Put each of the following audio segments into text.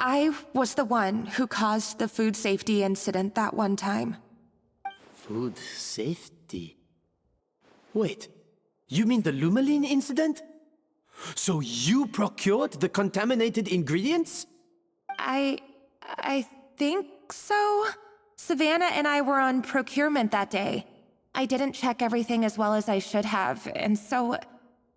I was the one who caused the food safety incident that one time. Food safety? Wait, you mean the Lumaline incident? So you procured the contaminated ingredients? I think so. Savannah and I were on procurement that day. I didn't check everything as well as I should have, and so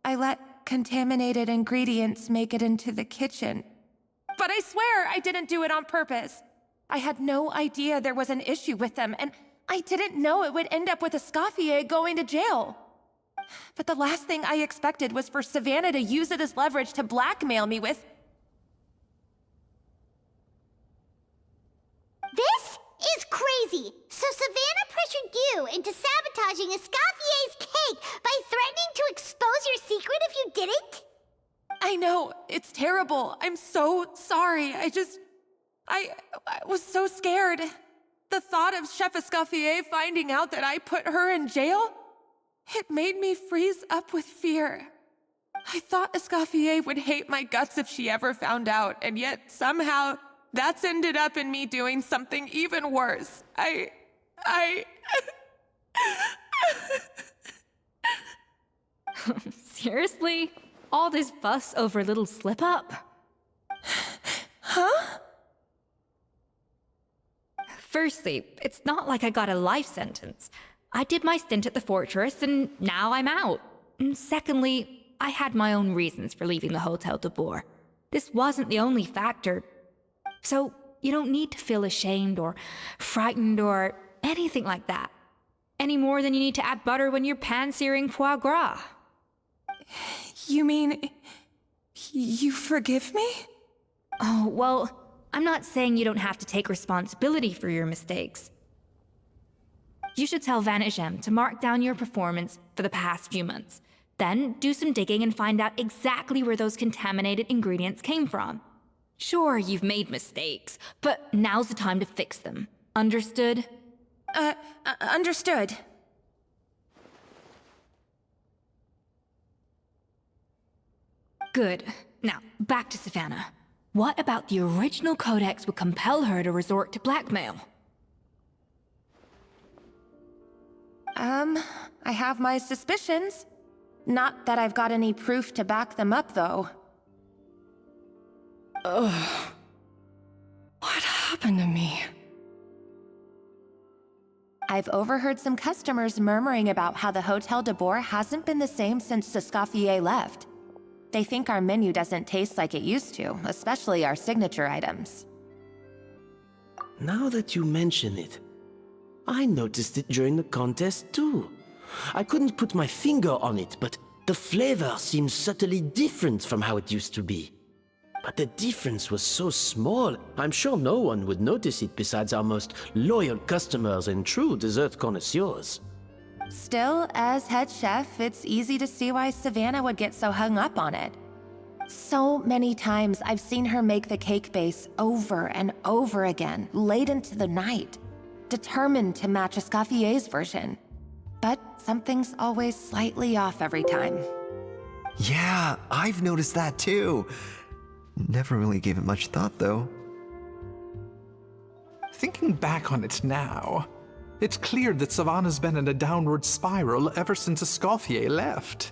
I let contaminated ingredients make it into the kitchen. But I swear I didn't do it on purpose. I had no idea there was an issue with them, and I didn't know it would end up with Escoffier going to jail. But the last thing I expected was for Savannah to use it as leverage to blackmail me with... This is crazy! So Savannah pressured you into sabotaging Escoffier's cake by threatening to expose your secret if you didn't? I know, it's terrible. I'm so sorry. I was so scared. The thought of Chef Escoffier finding out that I put her in jail, it made me freeze up with fear. I thought Escoffier would hate my guts if she ever found out, and yet somehow that's ended up in me doing something even worse. Seriously? All this fuss over a little slip-up? Huh? Firstly, it's not like I got a life sentence. I did my stint at the fortress, and now I'm out. And secondly, I had my own reasons for leaving the Hotel de Boer. This wasn't the only factor. So, you don't need to feel ashamed or frightened or anything like that. Any more than you need to add butter when you're pan-searing foie gras. You mean... you forgive me? Oh, well, I'm not saying you don't have to take responsibility for your mistakes. You should tell Vanagem to mark down your performance for the past few months. Then do some digging and find out exactly where those contaminated ingredients came from. Sure, you've made mistakes, but now's the time to fix them. Understood? Understood. Good. Now, back to Savannah. What about the original codex would compel her to resort to blackmail? I have my suspicions. Not that I've got any proof to back them up, though. Ugh. What happened to me? I've overheard some customers murmuring about how the Hotel de Boer hasn't been the same since Escoffier left. They think our menu doesn't taste like it used to, especially our signature items. Now that you mention it, I noticed it during the contest too. I couldn't put my finger on it, but the flavor seems subtly different from how it used to be. But the difference was so small, I'm sure no one would notice it besides our most loyal customers and true dessert connoisseurs. Still, as head chef, it's easy to see why Savannah would get so hung up on it. So many times I've seen her make the cake base over and over again, late into the night, determined to match Escoffier's version. But something's always slightly off every time. Yeah, I've noticed that too. Never really gave it much thought, though. Thinking back on it now, it's clear that Savannah's been in a downward spiral ever since Escoffier left.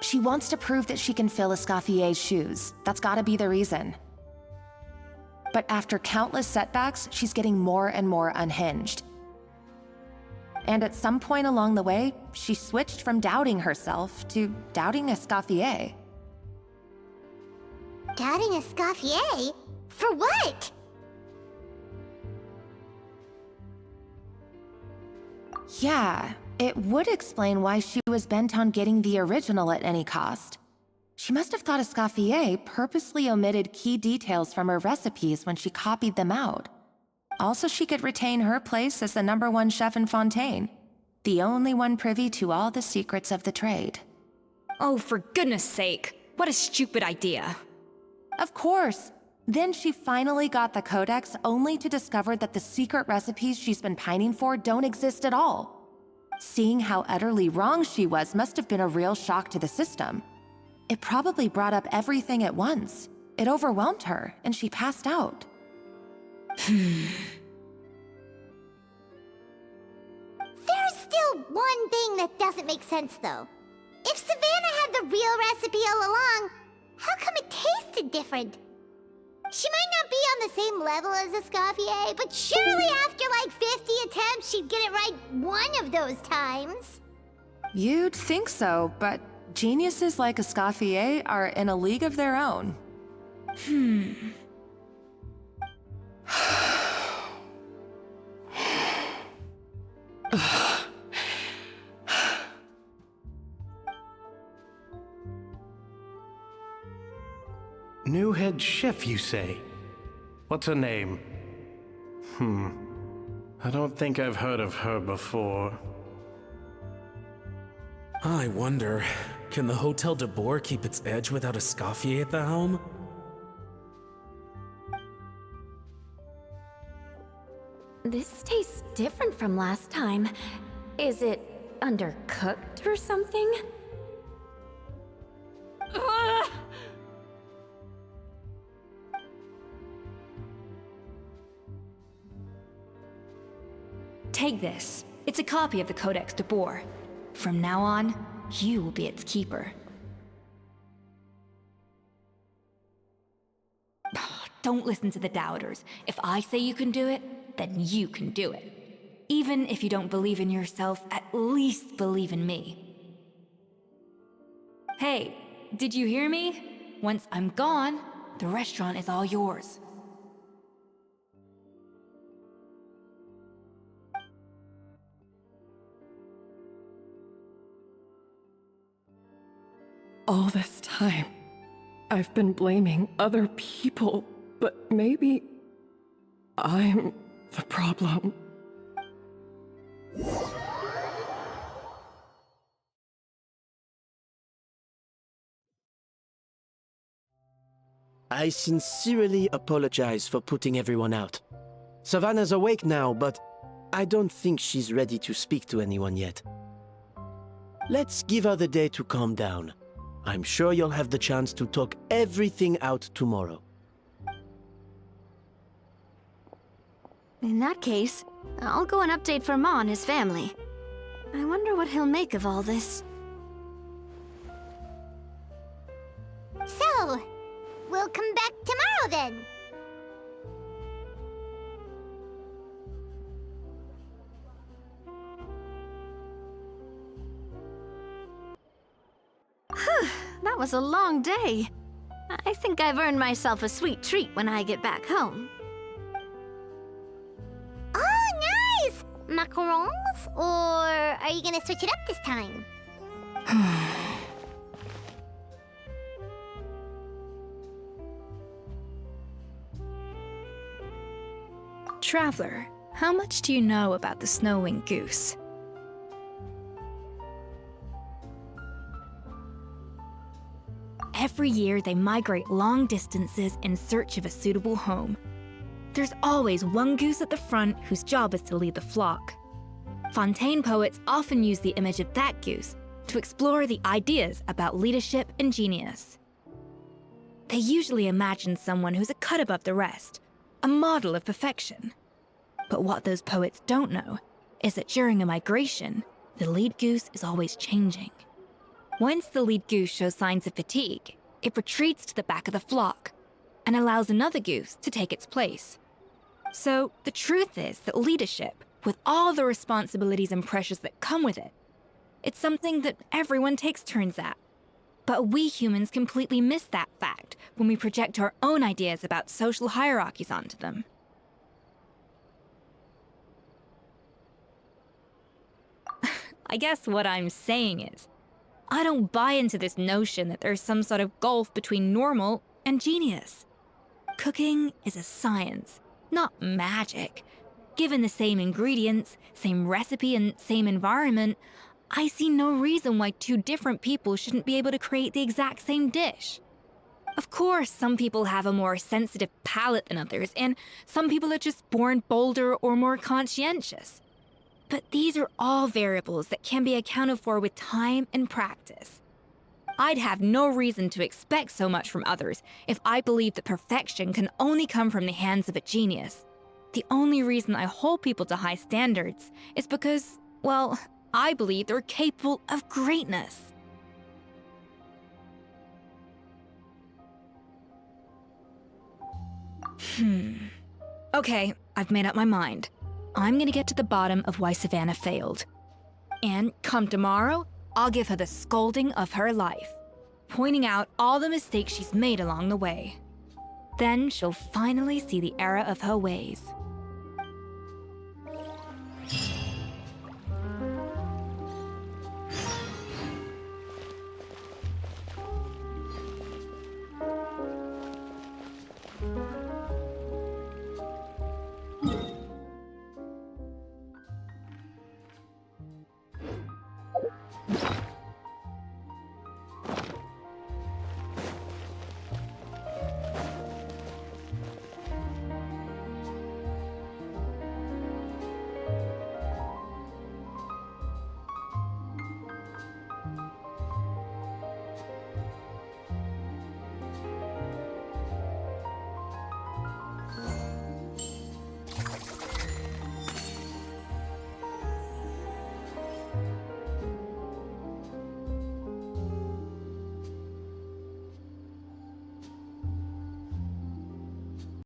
She wants to prove that she can fill Escoffier's shoes. That's gotta be the reason. But after countless setbacks, she's getting more and more unhinged. And at some point along the way, she switched from doubting herself to doubting Escoffier. Doubting Escoffier? For what? Yeah, it would explain why she was bent on getting the original at any cost. She must have thought Escoffier purposely omitted key details from her recipes when she copied them out. Also, she could retain her place as the #1 chef in Fontaine, the only one privy to all the secrets of the trade. Oh, for goodness sake, what a stupid idea. Of course. Then she finally got the codex only to discover that the secret recipes she's been pining for don't exist at all. Seeing how utterly wrong she was must have been a real shock to the system. It probably brought up everything at once. it overwhelmed her, and she passed out. There's still one thing that doesn't make sense, though. If Savannah had the real recipe all along, how come it tasted different? She might not be on the same level as Escoffier, but surely after like 50 attempts, she'd get it right one of those times. You'd think so, but geniuses like Escoffier are in a league of their own. New head chef, you say? What's her name? I don't think I've heard of her before. I wonder, can the Hotel de Boer keep its edge without Escoffier at the helm? This tastes different from last time. Is it undercooked or something? Take this. It's a copy of the Codex de Boer. From now on, you will be its keeper. Don't listen to the doubters. If I say you can do it, then you can do it. Even if you don't believe in yourself, at least believe in me. Hey, did you hear me? Once I'm gone, the restaurant is all yours. All this time, I've been blaming other people, but maybe I'm the problem. I sincerely apologize for putting everyone out. Savannah's awake now, but I don't think she's ready to speak to anyone yet. Let's give her the day to calm down. I'm sure you'll have the chance to talk everything out tomorrow. In that case, I'll go and update for Ma and his family. I wonder what he'll make of all this. So, we'll come back tomorrow then. That was a long day. I think I've earned myself a sweet treat when I get back home. Oh, nice! Macarons? Or are you gonna switch it up this time? Traveler, how much do you know about the snow-winged goose? Every year, they migrate long distances in search of a suitable home. There's always one goose at the front whose job is to lead the flock. Fontaine poets often use the image of that goose to explore the ideas about leadership and genius. They usually imagine someone who's a cut above the rest, a model of perfection. But what those poets don't know is that during a migration, the lead goose is always changing. Once the lead goose shows signs of fatigue, it retreats to the back of the flock and allows another goose to take its place. So the truth is that leadership, with all the responsibilities and pressures that come with it, it's something that everyone takes turns at. But we humans completely miss that fact when we project our own ideas about social hierarchies onto them. I guess what I'm saying is, I don't buy into this notion that there's some sort of gulf between normal and genius. Cooking is a science, not magic. Given the same ingredients, same recipe, and same environment, I see no reason why two different people shouldn't be able to create the exact same dish. Of course, some people have a more sensitive palate than others, and some people are just born bolder or more conscientious. But these are all variables that can be accounted for with time and practice. I'd have no reason to expect so much from others if I believed that perfection can only come from the hands of a genius. The only reason I hold people to high standards is because, well, I believe they're capable of greatness. Okay, I've made up my mind. I'm gonna get to the bottom of why Savannah failed. And come tomorrow, I'll give her the scolding of her life, pointing out all the mistakes she's made along the way. Then she'll finally see the error of her ways.